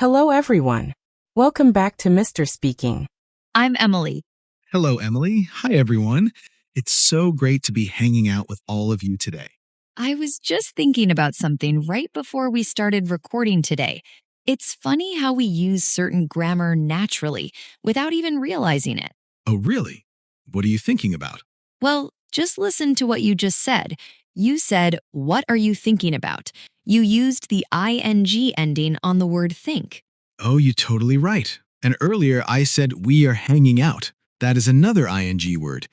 Hello, everyone. Welcome back to Mr. Speaking. I'm Emily. Hello, Emily. Hi, everyone. It's so great to be hanging out with all of you today. I was just thinking about something right before we started recording today. It's funny how we use certain grammar naturally without even realizing it. Oh, really? What are you thinking about? Well, just listen to what you just said. You said, "What are you thinking about?" You used the ing ending on the word think. Oh, you're totally right. And earlier I said we are hanging out. That is another ing word.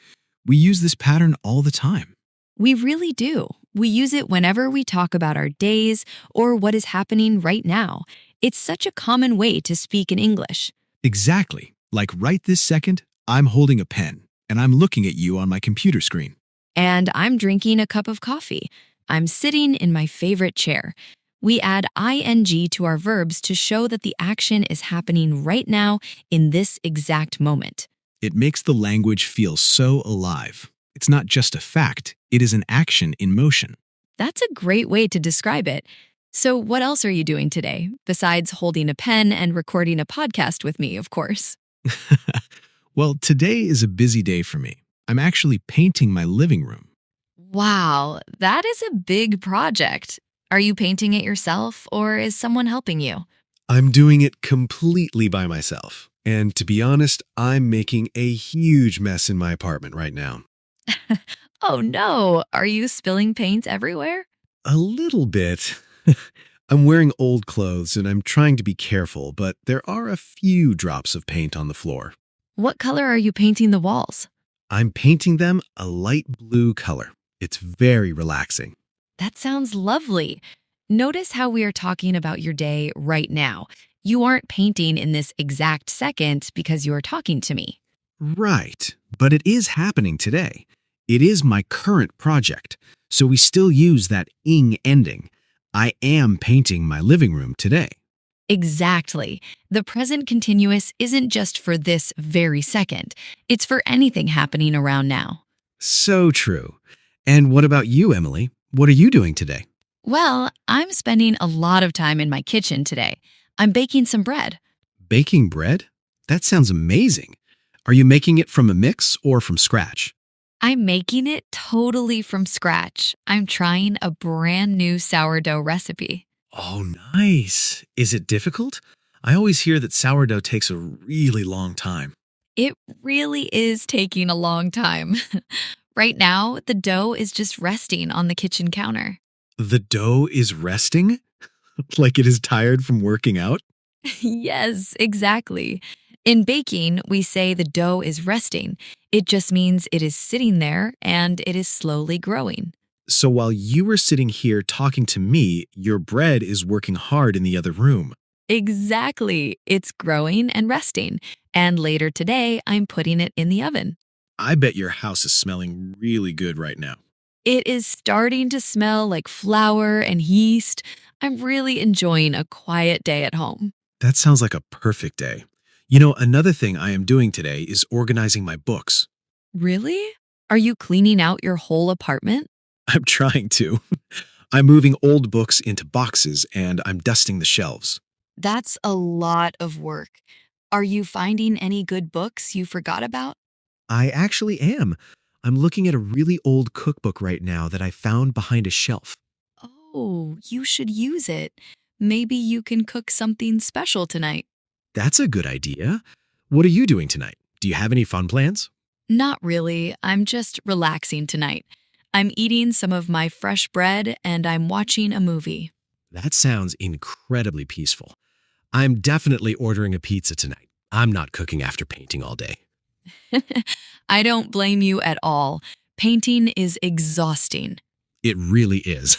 We use this pattern all the time. We really do. We use it whenever we talk about our days or what is happening right now. It's such a common way to speak in English. Exactly. Like right this second, I'm holding a pen and I'm looking at you on my computer screen. And I'm drinking a cup of coffee. I'm sitting in my favorite chair. We add ing to our verbs to show that the action is happening right now in this exact moment. It makes the language feel so alive. It's not just a fact, it is an action in motion. That's a great way to describe it. So, what else are you doing today, besides holding a pen and recording a podcast with me, of course? Well, today is a busy day for me. I'm actually painting my living room. Wow, that is a big project. Are you painting it yourself, or is someone helping you? I'm doing it completely by myself. And to be honest, I'm making a huge mess in my apartment right now. Oh no, are you spilling paint everywhere? A little bit. I'm wearing old clothes and I'm trying to be careful, but there are a few drops of paint on the floor. What color are you painting the walls? I'm painting them a light blue color. It's very relaxing. That sounds lovely. Notice how we are talking about your day right now. You aren't painting in this exact second because you are talking to me. Right, but it is happening today. It is my current project, so we still use that ing ending. I am painting my living room today. Exactly. The present continuous isn't just for this very second. It's for anything happening around now. So true. And what about you, Emily? What are you doing today? Well, I'm spending a lot of time in my kitchen today. I'm baking some bread. Baking bread? That sounds amazing. Are you making it from a mix or from scratch? I'm making it totally from scratch. I'm trying a brand new sourdough recipe. Oh, nice. Is it difficult? I always hear that sourdough takes a really long time. It really is taking a long time. Right now, the dough is just resting on the kitchen counter. The dough is resting? Like it is tired from working out? Yes, exactly. In baking, we say the dough is resting. It just means it is sitting there and it is slowly growing. So while you were sitting here talking to me, your bread is working hard in the other room. Exactly. It's growing and resting. And later today, I'm putting it in the oven. I bet your house is smelling really good right now. It is starting to smell like flour and yeast. I'm really enjoying a quiet day at home. That sounds like a perfect day. You know, another thing I am doing today is organizing my books. Really? Are you cleaning out your whole apartment? I'm trying to. I'm moving old books into boxes and I'm dusting the shelves. That's a lot of work. Are you finding any good books you forgot about? I actually am. I'm looking at a really old cookbook right now that I found behind a shelf. Oh, you should use it. Maybe you can cook something special tonight. That's a good idea. What are you doing tonight? Do you have any fun plans? Not really. I'm just relaxing tonight. I'm eating some of my fresh bread and I'm watching a movie. That sounds incredibly peaceful. I'm definitely ordering a pizza tonight. I'm not cooking after painting all day. I don't blame you at all. Painting is exhausting. It really is.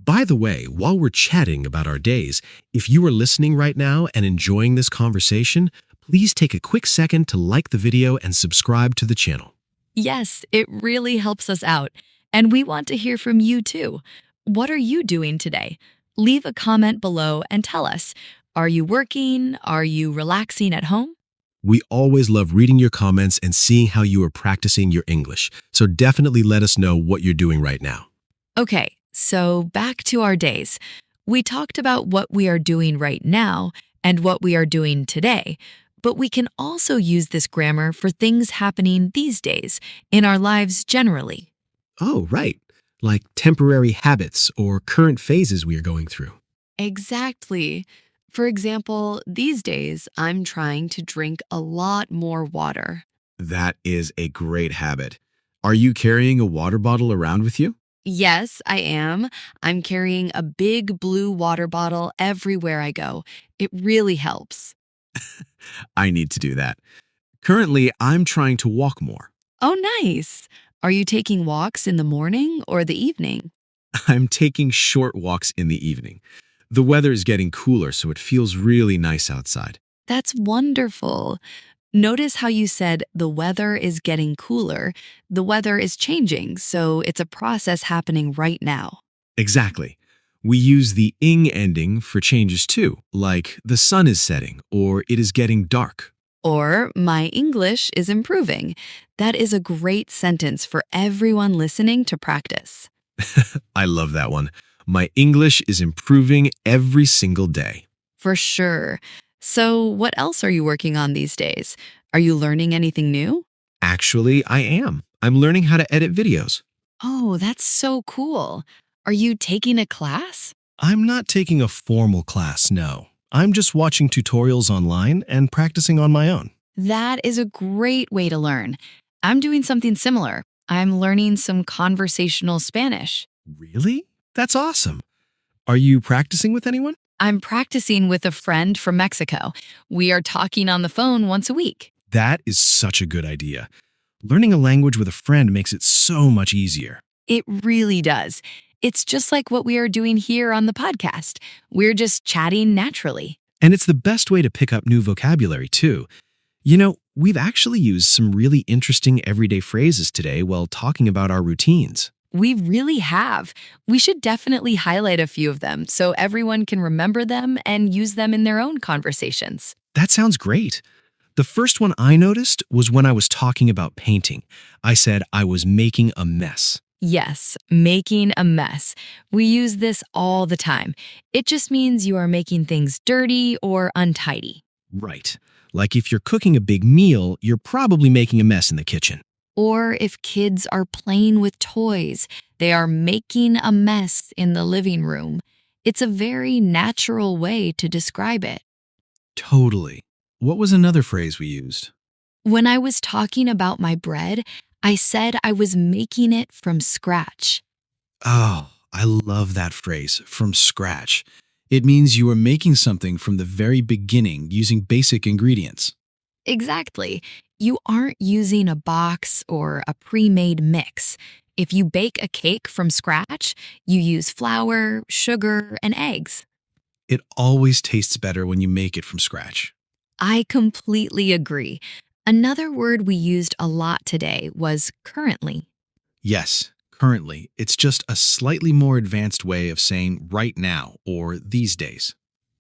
By the way, while we're chatting about our days, if you are listening right now and enjoying this conversation, please take a quick second to like the video and subscribe to the channel. Yes, it really helps us out. And we want to hear from you too. What are you doing today? Leave a comment below and tell us. Are you working? Are you relaxing at home? We always love reading your comments and seeing how you are practicing your English, so definitely let us know what you're doing right now. Okay, so back to our days. We talked about what we are doing right now, and what we are doing today. But we can also use this grammar for things happening these days in our lives generally. Oh, right. Like temporary habits or current phases we are going through. Exactly. For example, these days I'm trying to drink a lot more water. That is a great habit. Are you carrying a water bottle around with you? Yes, I am. I'm carrying a big blue water bottle everywhere I go. It really helps. I need to do that. Currently, I'm trying to walk more. Oh, nice. Are you taking walks in the morning or the evening? I'm taking short walks in the evening. The weather is getting cooler, so it feels really nice outside. That's wonderful. Notice how you said the weather is getting cooler. The weather is changing, so it's a process happening right now. Exactly. We use the ing ending for changes too, like the sun is setting or it is getting dark. Or, my English is improving. That is a great sentence for everyone listening to practice. I love that one. My English is improving every single day. For sure. So, what else are you working on these days? Are you learning anything new? Actually, I am. I'm learning how to edit videos. Oh, that's so cool. Are you taking a class? I'm not taking a formal class, no. I'm just watching tutorials online and practicing on my own. That is a great way to learn. I'm doing something similar. I'm learning some conversational Spanish. Really? That's awesome. Are you practicing with anyone? I'm practicing with a friend from Mexico. We are talking on the phone once a week. That is such a good idea. Learning a language with a friend makes it so much easier. It really does. It's just like what we are doing here on the podcast. We're just chatting naturally. And it's the best way to pick up new vocabulary, too. You know, we've actually used some really interesting everyday phrases today while talking about our routines. We really have. We should definitely highlight a few of them so everyone can remember them and use them in their own conversations. That sounds great. The first one I noticed was when I was talking about painting. I said I was making a mess. Yes, making a mess. We use this all the time. It just means you are making things dirty or untidy. Right. Like if you're cooking a big meal, you're probably making a mess in the kitchen. Or if kids are playing with toys, they are making a mess in the living room. It's a very natural way to describe it. Totally. What was another phrase we used? When I was talking about my bread, I said I was making it from scratch. Oh, I love that phrase, from scratch. It means you are making something from the very beginning using basic ingredients. Exactly. You aren't using a box or a pre-made mix. If you bake a cake from scratch, you use flour, sugar, and eggs. It always tastes better when you make it from scratch. I completely agree. Another word we used a lot today was currently. Yes, currently, it's just a slightly more advanced way of saying right now or these days.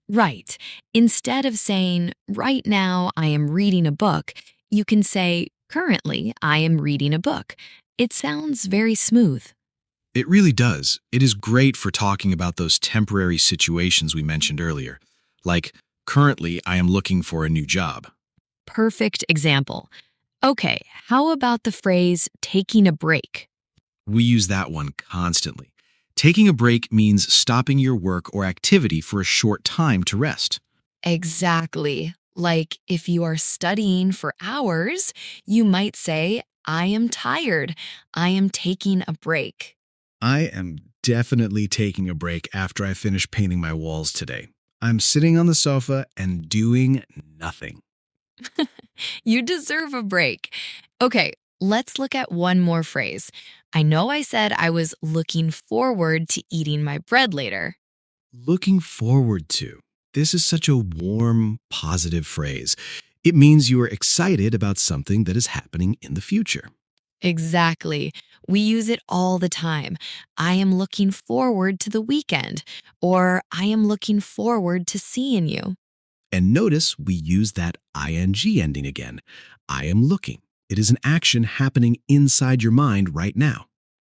Right. Instead of saying, right now I am reading a book, you can say, currently I am reading a book. It sounds very smooth. It really does. It is great for talking about those temporary situations we mentioned earlier, like currently I am looking for a new job. Perfect example. Okay, how about the phrase taking a break? We use that one constantly. Taking a break means stopping your work or activity for a short time to rest. Exactly. Like if you are studying for hours, you might say, I am tired. I am taking a break. I am definitely taking a break after I finish painting my walls today. I'm sitting on the sofa and doing nothing. You deserve a break. Okay, let's look at one more phrase. I know I said I was looking forward to eating my bread later. Looking forward to. This is such a warm, positive phrase. It means you are excited about something that is happening in the future. Exactly. We use it all the time. I am looking forward to the weekend, or I am looking forward to seeing you. And notice we use that ing ending again. I am looking. It is an action happening inside your mind right now.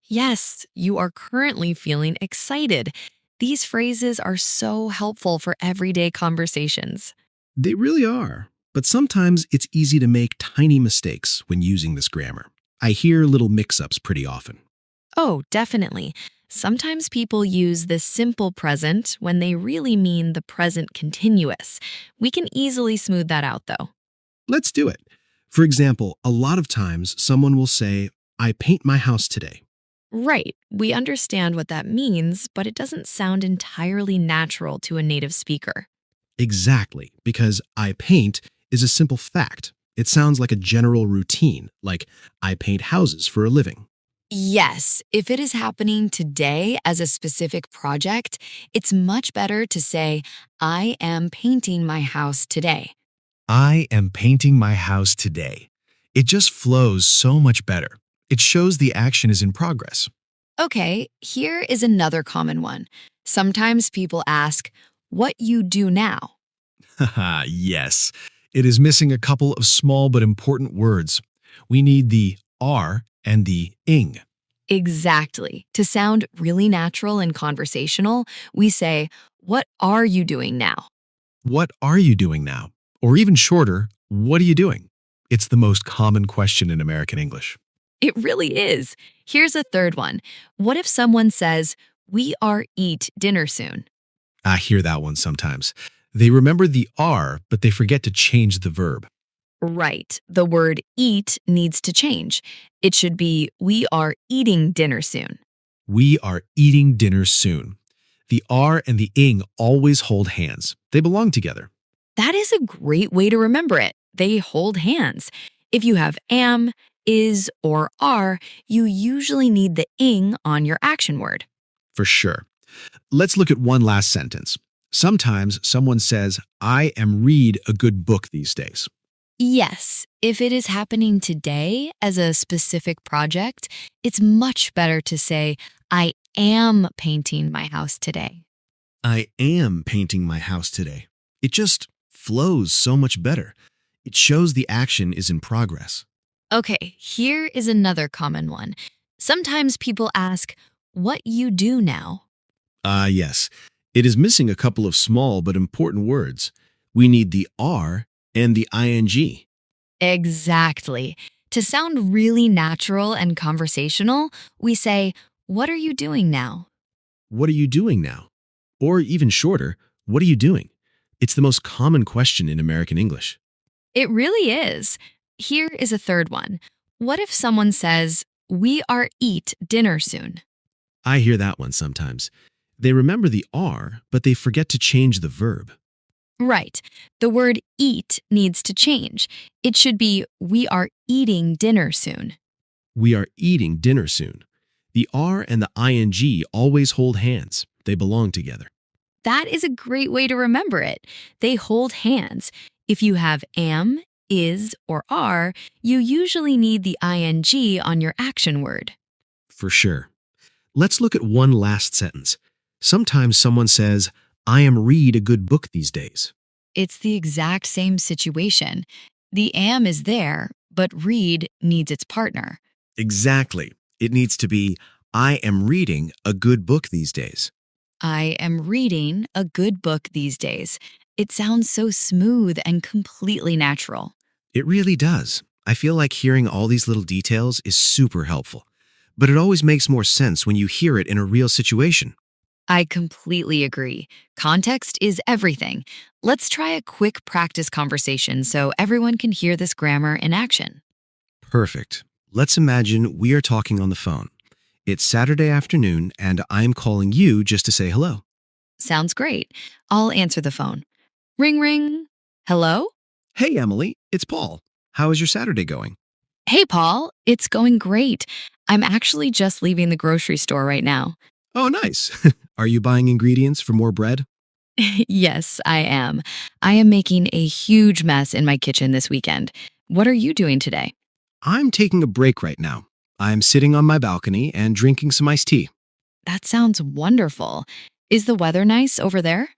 Yes, you are currently feeling excited. These phrases are so helpful for everyday conversations. They really are. But sometimes it's easy to make tiny mistakes when using this grammar. I hear little mix-ups pretty often. Oh, definitely. Sometimes people use the simple present when they really mean the present continuous. We can easily smooth that out, though. Let's do it. For example, a lot of times someone will say, I paint my house today. Right, we understand what that means, but it doesn't sound entirely natural to a native speaker. Exactly, because I paint is a simple fact. It sounds like a general routine, like I paint houses for a living. Yes, if it is happening today as a specific project, it's much better to say, I am painting my house today. I am painting my house today. It just flows so much better. It shows the action is in progress. Okay, here is another common one. Sometimes people ask, what you do now? Haha, yes. It is missing a couple of small but important words. We need the are and the ing. Exactly. To sound really natural and conversational, we say, what are you doing now? What are you doing now? Or even shorter, what are you doing? It's the most common question in American English. It really is. Here's a third one. What if someone says, we are eat dinner soon? I hear that one sometimes. They remember the are, but they forget to change the verb. Right. The word eat needs to change. It should be, we are eating dinner soon. We are eating dinner soon. The are and the ing always hold hands. They belong together. That is a great way to remember it. They hold hands. If you have am, is, or are, you usually need the ing on your action word. For sure. Let's look at one last sentence. Sometimes someone says, I am read a good book these days. Yes, if it is happening today as a specific project, it's much better to say, I am painting my house today. I am painting my house today. It just flows so much better. It shows the action is in progress. Okay, here is another common one. Sometimes people ask, what you do now? Yes. It is missing a couple of small but important words. We need the are and the ing. Exactly. To sound really natural and conversational, we say, what are you doing now? What are you doing now? Or even shorter, what are you doing? It's the most common question in American English. It really is. Here is a third one. What if someone says, we are eat dinner soon? I hear that one sometimes. They remember the are, but they forget to change the verb. Right. The word eat needs to change. It should be, we are eating dinner soon. We are eating dinner soon. The are and the ing always hold hands. They belong together. That is a great way to remember it. They hold hands. If you have am, is, or are, you usually need the ing on your action word. For sure. Let's look at one last sentence. Sometimes someone says, I am read a good book these days. It's the exact same situation. The am is there, but read needs its partner. Exactly. It needs to be, I am reading a good book these days. I am reading a good book these days. It sounds so smooth and completely natural. It really does. I feel like hearing all these little details is super helpful. But it always makes more sense when you hear it in a real situation. I completely agree. Context is everything. Let's try a quick practice conversation so everyone can hear this grammar in action. Perfect. Let's imagine we are talking on the phone. It's Saturday afternoon, and I'm calling you just to say hello. Sounds great. I'll answer the phone. Ring, ring. Hello? Hey, Emily, it's Paul. How is your Saturday going? Hey, Paul. It's going great. I'm actually just leaving the grocery store right now. Oh, nice. Are you buying ingredients for more bread? Yes, I am. I am making a huge mess in my kitchen this weekend. What are you doing today? I'm taking a break right now. I'm sitting on my balcony and drinking some iced tea. That sounds wonderful. Is the weather nice over there?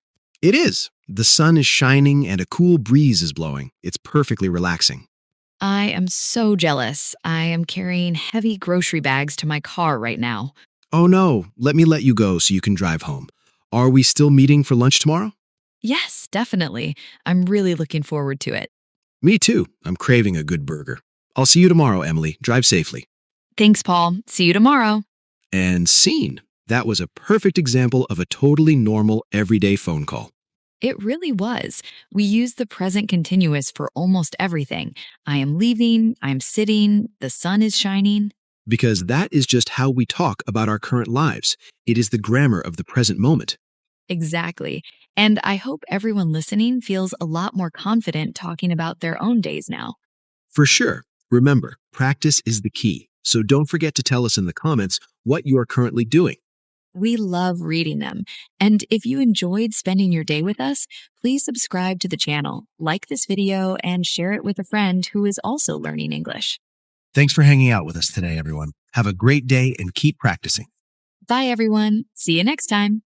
It is. The sun is shining and a cool breeze is blowing. It's perfectly relaxing. I am so jealous. I am carrying heavy grocery bags to my car right now. Oh no, let me let you go so you can drive home. Are we still meeting for lunch tomorrow? Yes, definitely. I'm really looking forward to it. Me too. I'm craving a good burger. I'll see you tomorrow, Emily. Drive safely. Thanks, Paul. See you tomorrow. And scene. That was a perfect example of a totally normal, everyday phone call. It really was. We use the present continuous for almost everything. I am leaving, I'm sitting, the sun is shining. Because that is just how we talk about our current lives. It is the grammar of the present moment. Exactly. And I hope everyone listening feels a lot more confident talking about their own days now. For sure. Remember, practice is the key. So don't forget to tell us in the comments what you are currently doing. We love reading them. And if you enjoyed spending your day with us, please subscribe to the channel, like this video, and share it with a friend who is also learning English. Thanks for hanging out with us today, everyone. Have a great day and keep practicing. Bye, everyone. See you next time.